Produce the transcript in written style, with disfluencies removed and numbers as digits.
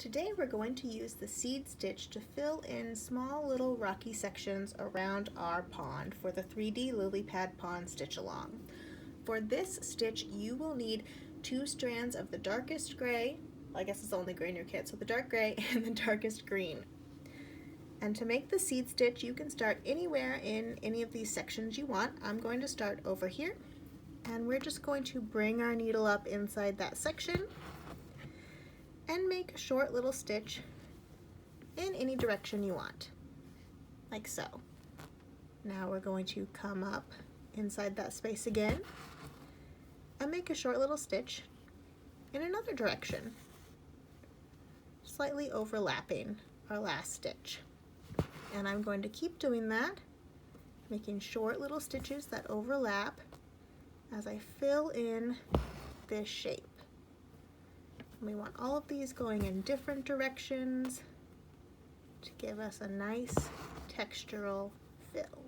Today we're going to use the seed stitch to fill in small little rocky sections around our pond for the 3D lily pad pond stitch along. For this stitch you will need 2 strands of the darkest gray, I guess it's the only gray in your kit, so the dark gray and the darkest green. And to make the seed stitch you can start anywhere in any of these sections you want. I'm going to start over here and we're just going to bring our needle up inside that section and make a short little stitch in any direction you want, like so. Now we're going to come up inside that space again and make a short little stitch in another direction, slightly overlapping our last stitch. And I'm going to keep doing that, making short little stitches that overlap as I fill in this shape. We want all of these going in different directions to give us a nice textural fill.